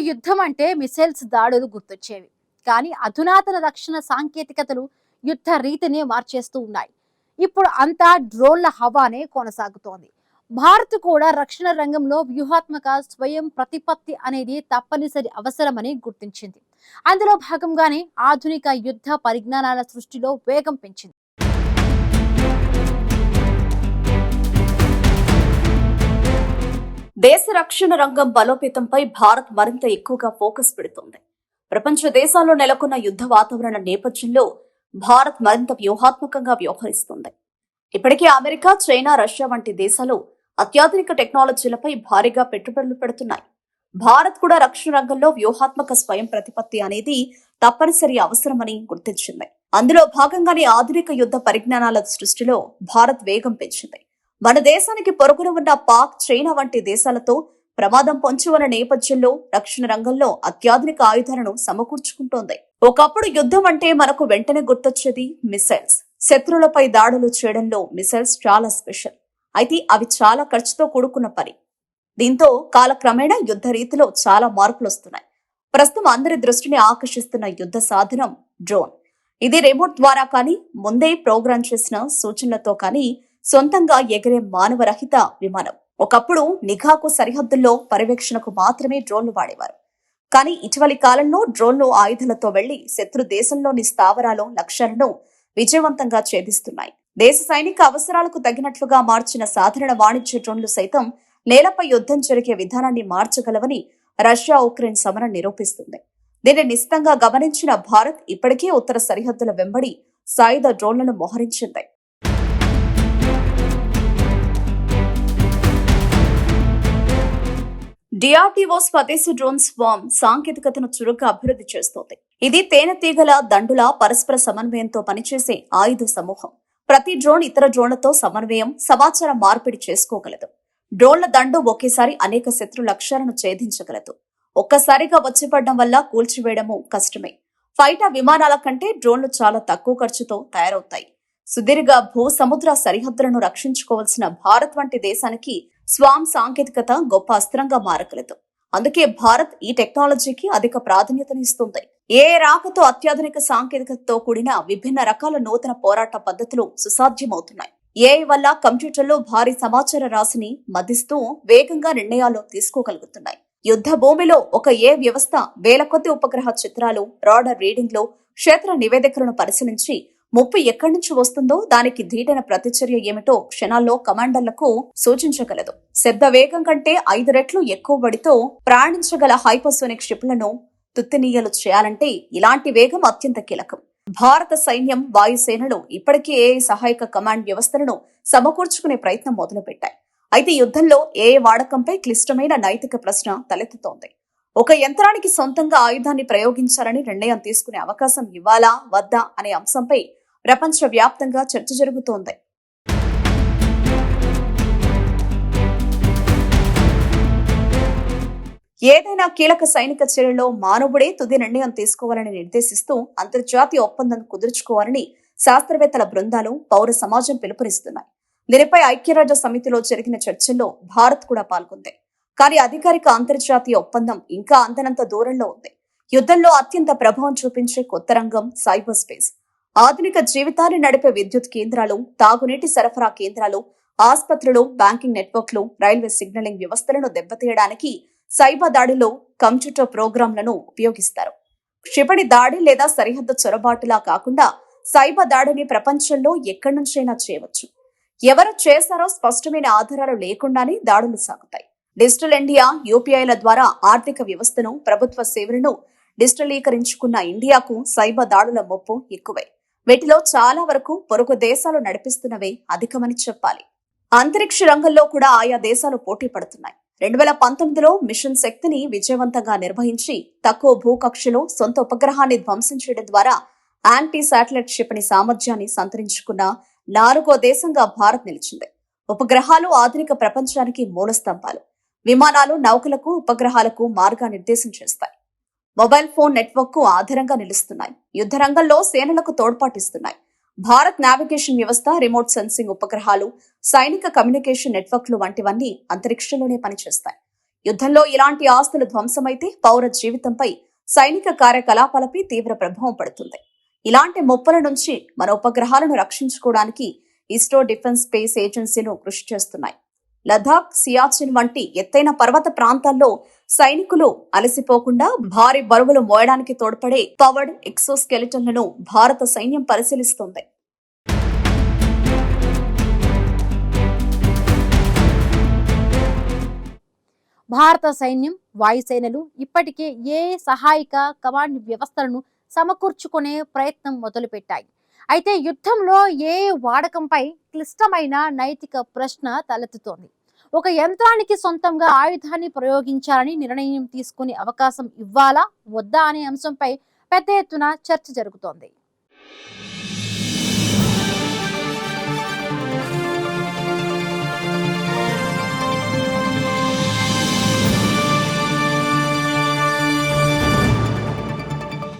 యుద్ధం అంటే మిసైల్స్ దాడులు గుర్తొచ్చేవి. కానీ అధునాతన రక్షణ సాంకేతికతలు యుద్ధ రీతిని మార్చేస్తూ ఉన్నాయి. ఇప్పుడు అంతా డ్రోన్ల హవానే కొనసాగుతోంది. భారత్ కూడా రక్షణ రంగంలో వ్యూహాత్మక స్వయం ప్రతిపత్తి అనేది తప్పనిసరి అవసరమని గుర్తించింది. అందులో భాగంగానే ఆధునిక యుద్ధ పరిజ్ఞానాల సృష్టిలో వేగం పెంచింది. దేశ రక్షణ రంగం బలోపేతంపై భారత్ మరింత ఎక్కువగా ఫోకస్ పెడుతోంది. ప్రపంచ దేశాల్లో నెలకొన్న యుద్ధ వాతావరణ నేపథ్యంలో భారత్ మరింత వ్యూహాత్మకంగా వ్యవహరిస్తోంది. ఇప్పటికే అమెరికా, చైనా, రష్యా వంటి దేశాలు అత్యాధునిక టెక్నాలజీలపై భారీగా పెట్టుబడులు పెడుతున్నాయి. భారత్ కూడా రక్షణ రంగంలో వ్యూహాత్మక స్వయం ప్రతిపత్తి అనేది తప్పనిసరి అవసరమని గుర్తించింది. అందులో భాగంగానే ఆధునిక యుద్ధ పరిజ్ఞానాల సృష్టిలో భారత్ వేగం పెంచింది. మన దేశానికి పొరుగున ఉన్న పాక్, చైనా వంటి దేశాలతో ప్రమాదం పొంచి ఉన్న నేపథ్యంలో రక్షణ రంగంలో అత్యాధునిక ఆయుధాలను సమకూర్చుకుంటోంది. ఒకప్పుడు యుద్ధం అంటే మనకు వెంటనే గుర్తొచ్చేది మిసైల్స్. శత్రువులపై దాడులు చేయడంలో మిసైల్స్ చాలా స్పెషల్. అయితే అవి చాలా ఖర్చుతో కూడుకున్న పని. దీంతో కాలక్రమేణా యుద్ధ రీతిలో చాలా మార్పులు వస్తున్నాయి. ప్రస్తుతం అందరి దృష్టిని ఆకర్షిస్తున్న యుద్ధ సాధనం డ్రోన్. ఇది రిమోట్ ద్వారా కానీ, ముందే ప్రోగ్రాం చేసిన సూచనలతో కానీ సొంతంగా ఎగిరే మానవరహిత విమానం. ఒకప్పుడు నిఘాకు, సరిహద్దుల్లో పర్యవేక్షణకు మాత్రమే డ్రోన్లు వాడేవారు. కానీ ఇటీవలి కాలంలో డ్రోన్లు ఆయుధాలతో వెళ్లి శత్రు దేశంలోని స్థావరాలు, లక్ష్యాలను విజయవంతంగా ఛేదిస్తున్నాయి. దేశ సైనిక అవసరాలకు తగినట్లుగా మార్చిన సాధారణ వాణిజ్య డ్రోన్లు సైతం నేలపై యుద్ధం జరిగే విధానాన్ని మార్చగలవని రష్యా ఉక్రెయిన్ సమరం నిరూపిస్తుంది. దీన్ని నిశితంగా గమనించిన భారత్ ఇప్పటికే ఉత్తర సరిహద్దుల వెంబడి సాయుధ డ్రోన్లను మోహరించింది. డిఆర్డీఓ స్వదేశీ డ్రోన్ స్వామ్ సాంకేతికతను చురుగ్గా అభివృద్ధి చేస్తోంది. ఇది తేనెతీగల దండుల పరస్పర సమన్వయంతో పనిచేసే ఆయుధ సమూహం. ప్రతి డ్రోన్ ఇతర డ్రోన్లతో సమన్వయం, సమాచార మార్పిడి చేసుకోగలదు. డ్రోన్ల దండు ఒకేసారి అనేక శత్రు లక్ష్యాలను ఛేదించగలదు. ఒక్కసారిగా వచ్చిపడడం వల్ల కూల్చివేయడము కష్టమే. ఫైటర్ విమానాల కంటే డ్రోన్లు చాలా తక్కువ ఖర్చుతో తయారవుతాయి. సుదీర్ఘ భూ సముద్ర సరిహద్దులను రక్షించుకోవాల్సిన భారత్ వంటి దేశానికి స్వామ్ సాంకేతికత గొప్ప అస్త్రంగా మారగలదు. అందుకే భారత్ ఈ టెక్నాలజీకి అధిక ప్రాధాన్యతనిస్తుంది. ఏ రాకతో అత్యాధునిక సాంకేతికతతో కూడిన విభిన్న రకాల నూతన పోరాట పద్ధతులు సుసాధ్యమవుతున్నాయి. ఏఐ వల్ల కంప్యూటర్లో భారీ సమాచార రాశిని మదిస్తూ వేగంగా నిర్ణయాలు తీసుకోగలుగుతున్నాయి. యుద్ధ భూమిలో ఒక వ్యవస్థ వేల కొద్ది ఉపగ్రహ చిత్రాలు, రాడార్ రీడింగ్లు, క్షేత్ర నివేదికలను పరిశీలించి ముప్పు ఎక్కడి నుంచి వస్తుందో దానికి ధీటైన ప్రతిచర్య ఏమిటో క్షణాల్లో కమాండర్లకు సూచించగలదు. శబ్ద వేగం కంటే 5 రెట్లు ఎక్కువ బడితో ప్రయాణించగల హైపర్సోనిక్ షిప్లను తుత్తినీయలు చేయాలంటే ఇలాంటి వేగం అత్యంత కీలకం. భారత సైన్యం, వాయుసేనలు ఇప్పటికే ఏఐ సహాయక కమాండ్ వ్యవస్థలను సమకూర్చుకునే ప్రయత్నం మొదలుపెట్టాయి. అయితే యుద్ధంలో ఏఐ వాడకంపై క్లిష్టమైన నైతిక ప్రశ్న తలెత్తుతోంది. ఒక యంత్రానికి సొంతంగా ఆయుధాన్ని ప్రయోగించాలని నిర్ణయం తీసుకునే అవకాశం ఇవ్వాలా వద్దా అనే అంశంపై ప్రపంచ వ్యాప్తంగా చర్చ జరుగుతోంది. ఏదైనా కీలక సైనిక చర్యలో మానవుడే తుది నిర్ణయం తీసుకోవాలని నిర్దేశిస్తూ అంతర్జాతీయ ఒప్పందం కుదుర్చుకోవాలని శాస్త్రవేత్తల బృందాలు, పౌర సమాజం పిలుపునిస్తున్నాయి. దీనిపై ఐక్యరాజ్య సమితిలో జరిగిన చర్చల్లో భారత్ కూడా పాల్గొంది. కానీ అధికారిక అంతర్జాతీయ ఒప్పందం ఇంకా అందనంత దూరంలో ఉంది. యుద్ధంలో అత్యంత ప్రభావం చూపించే కొత్త రంగం సైబర్ స్పేస్. ఆధునిక జీవితాన్ని నడిపే విద్యుత్ కేంద్రాలు, తాగునీటి సరఫరా కేంద్రాలు, ఆసుపత్రులు, బ్యాంకింగ్ నెట్వర్క్లు, రైల్వే సిగ్నలింగ్ వ్యవస్థలను దెబ్బతీయడానికి సైబర్ దాడిలో కంప్యూటర్ ప్రోగ్రాంలను ఉపయోగిస్తారు. క్షిపణి దాడి లేదా సరిహద్దు చొరబాటులా కాకుండా సైబర్ దాడిని ప్రపంచంలో ఎక్కడి నుంచైనా చేయవచ్చు. ఎవరు చేశారో స్పష్టమైన ఆధారాలు లేకుండానే దాడులు సాగుతాయి. డిజిటల్ ఇండియా, యూపీఐల ద్వారా ఆర్థిక వ్యవస్థను, ప్రభుత్వ సేవలను డిజిటలీకరించుకున్న ఇండియాకు సైబర్ దాడుల ముప్పు ఎక్కువే. వీటిలో చాలా వరకు పొరుగు దేశాలు నడిపిస్తున్నవే అధికమని చెప్పాలి. అంతరిక్ష రంగంలో కూడా ఆయా దేశాలు పోటీ పడుతున్నాయి. 2019లో మిషన్ శక్తిని విజయవంతంగా నిర్వహించి తక్కువ భూకక్షలో సొంత ఉపగ్రహాన్ని ధ్వంసం చేయడం ద్వారా యాంటీ శాటిలైట్ క్షిపణి సామర్థ్యాన్ని సంతరించుకున్న 4వ దేశంగా భారత్ నిలిచింది. ఉపగ్రహాలు ఆధునిక ప్రపంచానికి మూలస్తంభాలు. విమానాలు, నౌకలకు, ఉపగ్రహాలకు మార్గనిర్దేశం చేస్తాయి. మొబైల్ ఫోన్ నెట్వర్క్ కు ఆధారంగా నిలుస్తున్నాయి. యుద్ధ రంగంలో సేనలకు తోడ్పాటిస్తున్నాయి. భారత్ నావిగేషన్ వ్యవస్థ, రిమోట్ సెన్సింగ్ ఉపగ్రహాలు, సైనిక కమ్యూనికేషన్ నెట్వర్క్లు వంటివన్నీ అంతరిక్షంలోనే పనిచేస్తాయి. యుద్ధంలో ఇలాంటి ఆస్తులు ధ్వంసమైతే పౌర జీవితంపై, సైనిక కార్యకలాపాలపై తీవ్ర ప్రభావం పడుతుంది. ఇలాంటి ముప్పుల నుంచి మన ఉపగ్రహాలను రక్షించుకోవడానికి ఇస్రో డిఫెన్స్ స్పేస్ ఏజెన్సీలు కృషి చేస్తున్నాయి. లదాఖ్, సియాచిన్ వంటి ఎత్తైన పర్వత ప్రాంతాల్లో సైనికులు అలసిపోకుండా భారీ బరువులు మోయడానికి తోడ్పడే పవర్డ్ ఎక్సోస్కెలిటన్లను భారత సైన్యం పరిశీలిస్తోంది. భారత సైన్యం, వాయుసేనలు ఇప్పటికే ఏ సహాయక కమాండ్ వ్యవస్థలను సమకూర్చుకునే ప్రయత్నం మొదలుపెట్టాయి. అయితే యుద్ధంలో ఏ వాడకంపై క్లిష్టమైన నైతిక ప్రశ్న తలెత్తుతోంది. ఒక యంత్రానికి సొంతంగా ఆయుధాన్ని ప్రయోగించాలని నిర్ణయం తీసుకునే అవకాశం ఇవ్వాలా వద్దా అనే అంశంపై పెద్ద ఎత్తున చర్చ జరుగుతోంది.